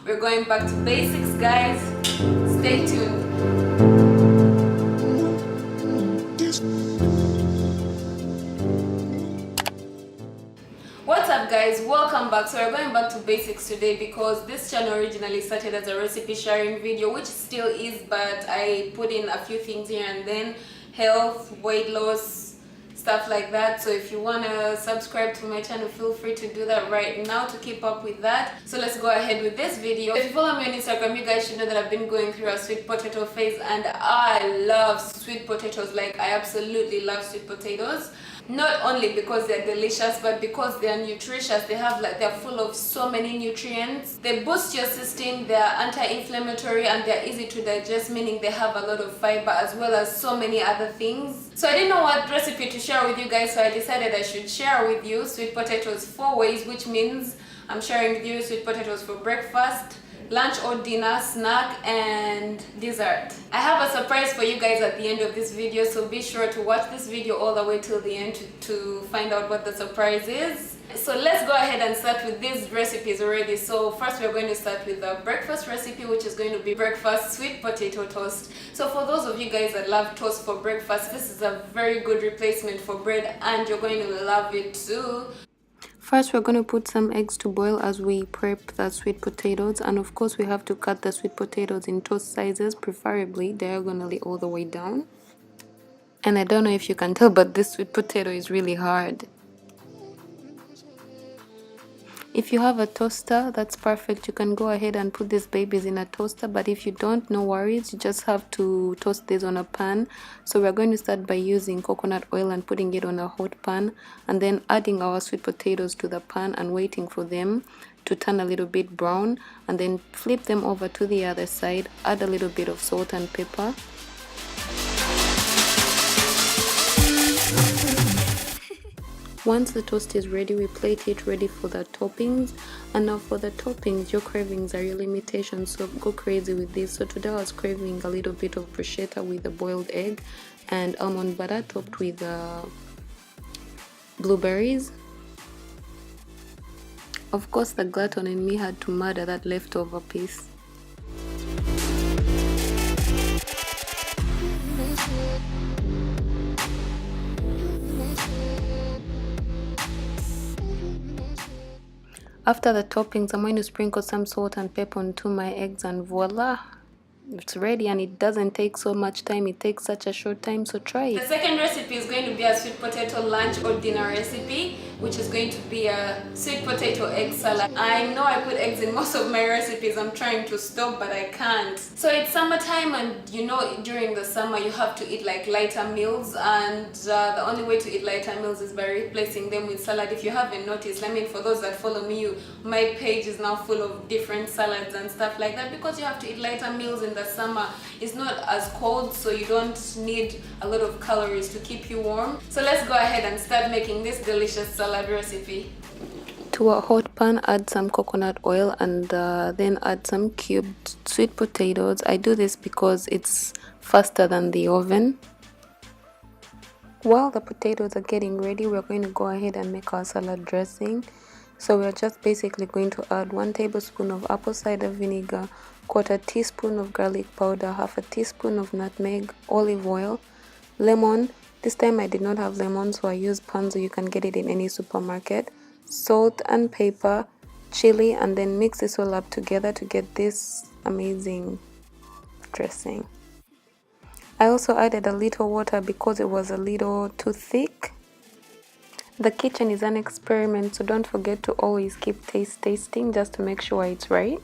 We're going back to basics, guys. Stay tuned. What's up, guys? Welcome back. So we're going back to basics today because this channel originally started as a recipe sharing video, which still is, but I put in a few things here and then, health, weight loss, stuff like that. So if you want to subscribe to my channel, feel free to do that right now to keep up with that. So let's go ahead with this video. If you follow me on Instagram, you guys should know that I've been going through a sweet potato phase, and I love sweet potatoes. Like, I absolutely love sweet potatoes. Not only because they're delicious, but because they're nutritious. They're full of so many nutrients. They boost your system, they're anti-inflammatory, and they're easy to digest, meaning they have a lot of fiber as well as so many other things. So I didn't know what recipe to share with you guys, so I decided I should share with you sweet potatoes 4 ways, which means I'm sharing with you sweet potatoes for breakfast, lunch or dinner, snack, and dessert. I have a surprise for you guys at the end of this video, so be sure to watch this video all the way till the end to find out what the surprise is. So let's go ahead and start with these recipes already. So first we're going to start with the breakfast recipe, which is going to be breakfast sweet potato toast. So for those of you guys that love toast for breakfast, this is a very good replacement for bread, and you're going to love it too. First, we're going to put some eggs to boil as we prep the sweet potatoes, and of course we have to cut the sweet potatoes in toast sizes, preferably diagonally all the way down. And I don't know if you can tell, but this sweet potato is really hard. If you have a toaster, that's perfect. You can go ahead and put these babies in a toaster, but if you don't, no worries. You just have to toast this on a pan. So we're going to start by using coconut oil and putting it on a hot pan, and then adding our sweet potatoes to the pan and waiting for them to turn a little bit brown, and then flip them over to the other side. Add a little bit of salt and pepper. Once the toast is ready, we plate it ready for the toppings. And now for the toppings, your cravings are your limitations, so go crazy with this. So today I was craving a little bit of bruschetta with a boiled egg and almond butter topped with blueberries. Of course, the glutton in me had to murder that leftover piece. After the toppings, I'm going to sprinkle some salt and pepper onto my eggs, and voila! It's ready, and it doesn't take so much time. It takes such a short time, so try it. The second recipe is going to be a sweet potato lunch or dinner recipe, which is going to be a sweet potato egg salad. I know I put eggs in most of my recipes. I'm trying to stop, but I can't. So it's summertime, and you know, during the summer you have to eat like lighter meals, and the only way to eat lighter meals is by replacing them with salad. If you haven't noticed, I mean, for those that follow me, my page is now full of different salads and stuff like that, because you have to eat lighter meals in the summer. It's not as cold, so you don't need a lot of calories to keep you warm. So let's go ahead and start making this delicious salad recipe. To a hot pan, add some coconut oil, and then add some cubed sweet potatoes. I do this because it's faster than the oven. While the potatoes are getting ready, we're going to go ahead and make our salad dressing. So we're just basically going to add 1 tablespoon of apple cider vinegar, 1/4 teaspoon of garlic powder, 1/2 teaspoon of nutmeg, olive oil, lemon. This time I did not have lemon, so I used Panzo. You can get it in any supermarket. Salt and pepper, chili, and then mix this all up together to get this amazing dressing. I also added a little water because it was a little too thick. The kitchen is an experiment, so don't forget to always keep tasting just to make sure it's right.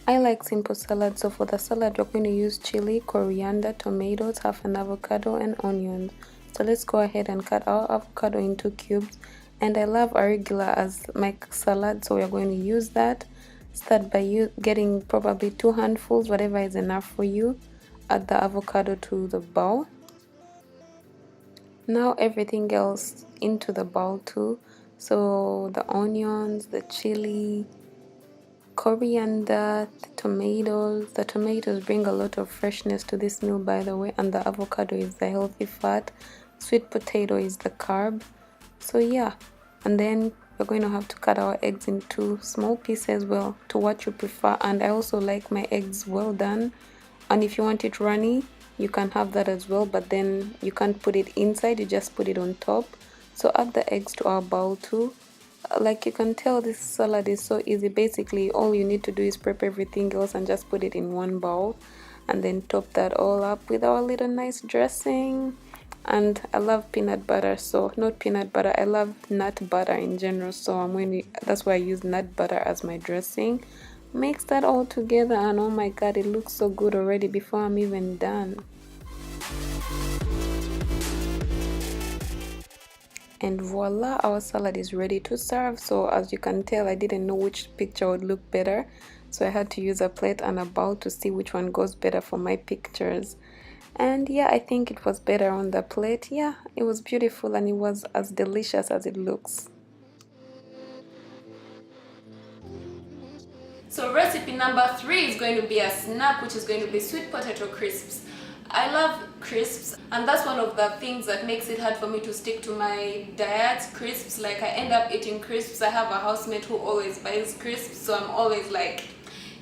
I like simple salad, so for the salad we're going to use chili, coriander, tomatoes, 1/2 an avocado, and onions. So let's go ahead and cut our avocado into cubes. And I love arugula as my salad, so we're going to use that. Start by getting probably 2 handfuls, whatever is enough for you. Add the avocado to the bowl. Now everything else into the bowl too. So the onions, the chili, coriander, the tomatoes. The tomatoes bring a lot of freshness to this meal, by the way, and the avocado is the healthy fat. Sweet potato is the carb. So yeah, and then we're going to have to cut our eggs into small pieces, well, to what you prefer. And I also like my eggs well done, and if you want it runny, you can have that as well, but then you can't put it inside, you just put it on top. So add the eggs to our bowl too. Like you can tell, this salad is so easy. Basically all you need to do is prep everything else and just put it in one bowl, and then top that all up with our little nice dressing. And I love peanut butter, so not peanut butter, I love nut butter in general, so that's why I use nut butter as my dressing. Mix that all together, and oh my god, it looks so good already before I'm even done. And voila, our salad is ready to serve. So as you can tell, I didn't know which picture would look better, so I had to use a plate and a bowl to see which one goes better for my pictures. And yeah, I think it was better on the plate. Yeah, it was beautiful and it was as delicious as it looks. So recipe number 3 is going to be a snack, which is going to be sweet potato crisps. I love crisps, and that's one of the things that makes it hard for me to stick to my diet. Crisps, like I end up eating crisps. I have a housemate who always buys crisps, so I'm always like,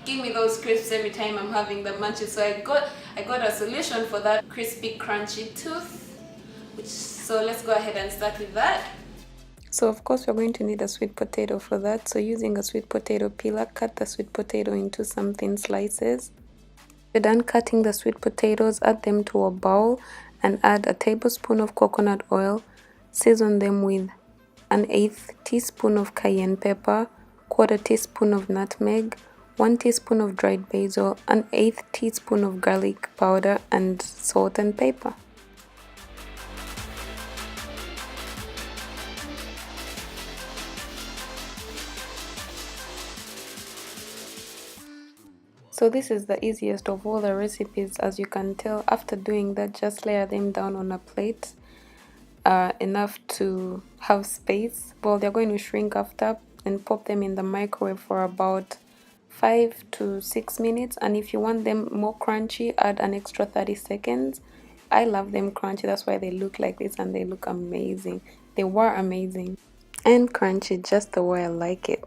give me those crisps every time I'm having the munchies. So I got a solution for that: crispy crunchy tooth. So let's go ahead and start with that. So of course we're going to need a sweet potato for that. So using a sweet potato peeler, cut the sweet potato into some thin slices. You're done cutting the sweet potatoes, add them to a bowl and add a tablespoon of coconut oil. Season them with an 1/8 teaspoon of cayenne pepper, 1/4 teaspoon of nutmeg, 1 teaspoon of dried basil, an 1/8 teaspoon of garlic powder, and salt and pepper. So this is the easiest of all the recipes, as you can tell. After doing that, just layer them down on a plate, enough to have space. Well, they're going to shrink after, and pop them in the microwave for about 5 to 6 minutes. And if you want them more crunchy, add an extra 30 seconds. I love them crunchy, that's why they look like this, and they look amazing. They were amazing and crunchy, just the way I like it.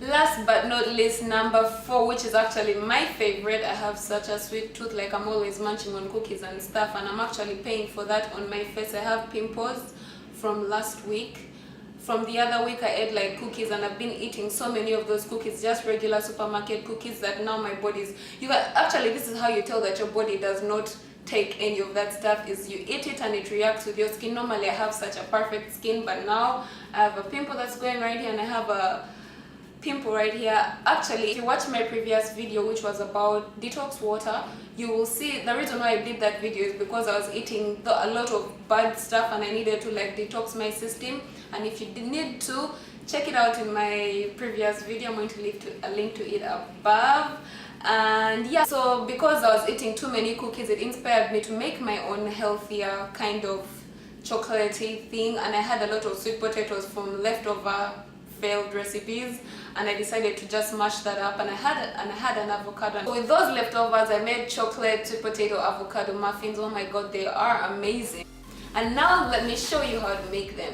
Last but not least, number 4, which is actually my favorite. I have such a sweet tooth, like I'm always munching on cookies and stuff, and I'm actually paying for that on my face. I have pimples from last week. From the other week I ate like cookies, and I've been eating so many of those cookies, just regular supermarket cookies, that now my body's, actually this is how you tell that your body does not take any of that stuff, is you eat it and it reacts with your skin. Normally I have such a perfect skin, but now I have a pimple that's going right here, and I have a pimple right here. Actually, if you watch my previous video, which was about detox water, you will see the reason why I did that video is because I was eating a lot of bad stuff, and I needed to like detox my system. And if you need to, check it out in my previous video. I'm going to leave a link to it above. And yeah, so because I was eating too many cookies, it inspired me to make my own healthier kind of chocolatey thing, and I had a lot of sweet potatoes from leftover failed recipes, and I decided to just mash that up, and I had an avocado. So with those leftovers, I made chocolate sweet potato avocado muffins. Oh my god, they are amazing. And now let me show you how to make them.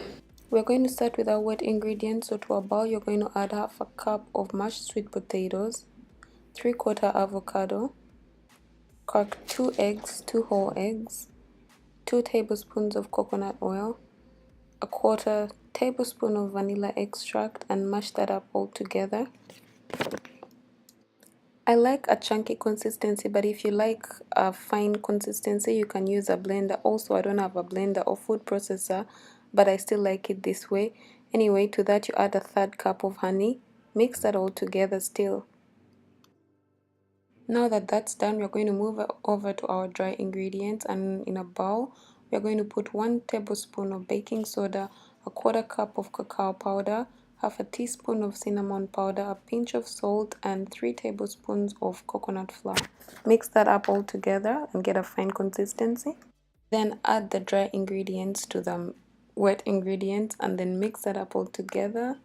We're going to start with our wet ingredients. So to a bowl, you're going to add 1/2 cup of mashed sweet potatoes, 3/4 avocado, crack 2 eggs, 2 whole eggs, 2 tablespoons of coconut oil, 1/4 tablespoon of vanilla extract, and mash that up all together. I like a chunky consistency, but if you like a fine consistency, you can use a blender. Also, I don't have a blender or food processor, but I still like it this way. Anyway, to that you add 1/3 cup of honey. Mix that all together still. Now that that's done, we're going to move over to our dry ingredients, and in a bowl, we're going to put 1 tablespoon of baking soda, 1/4 cup of cacao powder, 1/2 teaspoon of cinnamon powder, a pinch of salt, and 3 tablespoons of coconut flour. Mix that up all together and get a fine consistency. Then add the dry ingredients to the wet ingredients, and then mix that up all together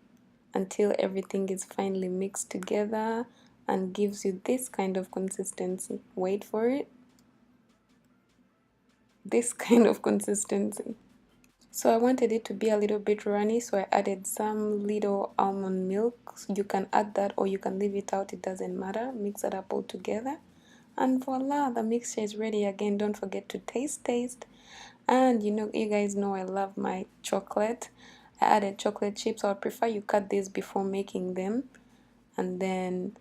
until everything is finely mixed together and gives you this kind of consistency. Wait for it. This kind of consistency. So I wanted it to be a little bit runny, so I added some little almond milk. You can add that or you can leave it out, it doesn't matter. Mix that up all together. And voila, the mixture is ready. Again, don't forget to taste. And you guys know I love my chocolate. I added chocolate chips. I would prefer you cut these before making them. And then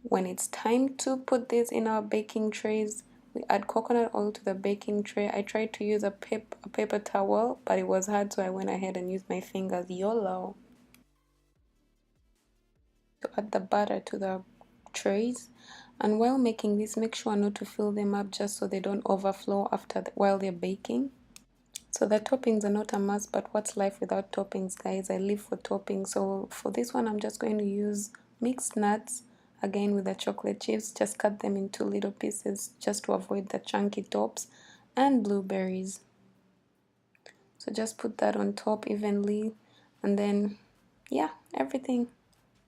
when it's time to put this in our baking trays, we add coconut oil to the baking tray. I tried to use a paper towel, but it was hard, so I went ahead and used my fingers. YOLO. To add the butter to the trays, and while making this, make sure not to fill them up just so they don't overflow while they're baking. So the toppings are not a must, but what's life without toppings, guys? I live for toppings. So for this one, I'm just going to use mixed nuts, again with the chocolate chips. Just cut them into little pieces just to avoid the chunky tops, and blueberries. So just put that on top evenly, and then yeah, everything.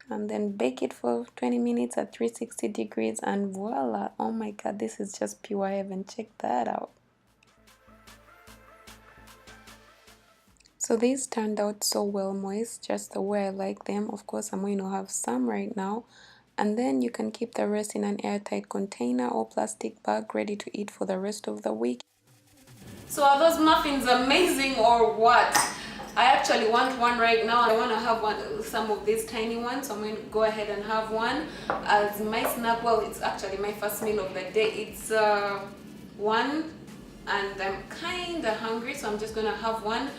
And then bake it for 20 minutes at 360 degrees, and voila. Oh my god, this is just pure heaven. Check that out. So these turned out so well moist, just the way I like them. Of course, I'm going to have some right now. And then you can keep the rest in an airtight container or plastic bag ready to eat for the rest of the week. So are those muffins amazing or what? I actually want one right now. I want to have some of these tiny ones, so I'm going to go ahead and have one as my snack. Well, it's actually my first meal of the day. It's 1 and I'm kind of hungry, so I'm just going to have one.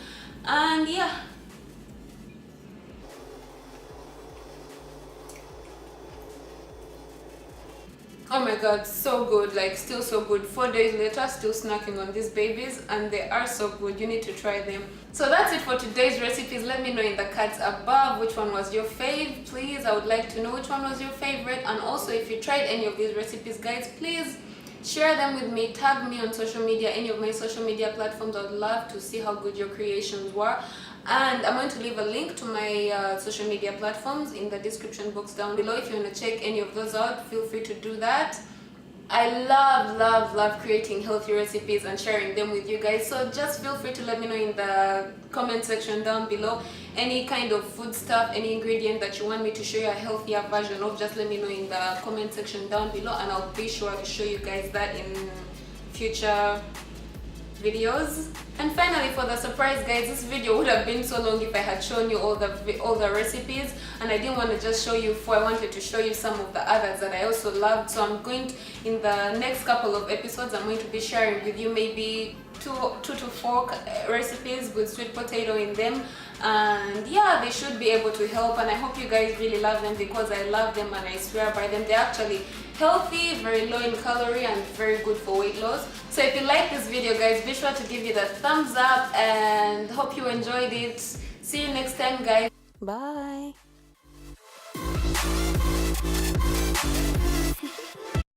And yeah, oh my god, so good, like still so good. 4 days later, still snacking on these babies, and they are so good. You need to try them. So that's it for today's recipes. Let me know in the cards above which one was your fave. Please, I would like to know which one was your favorite. And also, if you tried any of these recipes, guys, please share them with me. Tag me on social media, any of my social media platforms. I would love to see how good your creations were. And I'm going to leave a link to my social media platforms in the description box down below. If you want to check any of those out, feel free to do that. I love creating healthy recipes and sharing them with you guys, so just feel free to let me know in the comment section down below any kind of food stuff, any ingredient that you want me to show you a healthier version of. Just let me know in the comment section down below, and I'll be sure to show you guys that in future videos. And finally, for the surprise, guys, this video would have been so long if I had shown you all the recipes, and I didn't want to just show you 4. I wanted to show you some of the others that I also loved. So I'm going to, in the next couple of episodes, I'm going to be sharing with you maybe two to 4 recipes with sweet potato in them. And yeah, they should be able to help, and I hope you guys really love them, because I love them and I swear by them. They're actually healthy, very low in calorie, and very good for weight loss. So if you like this video, guys, be sure to give it a thumbs up, and hope you enjoyed it. See you next time, guys. Bye.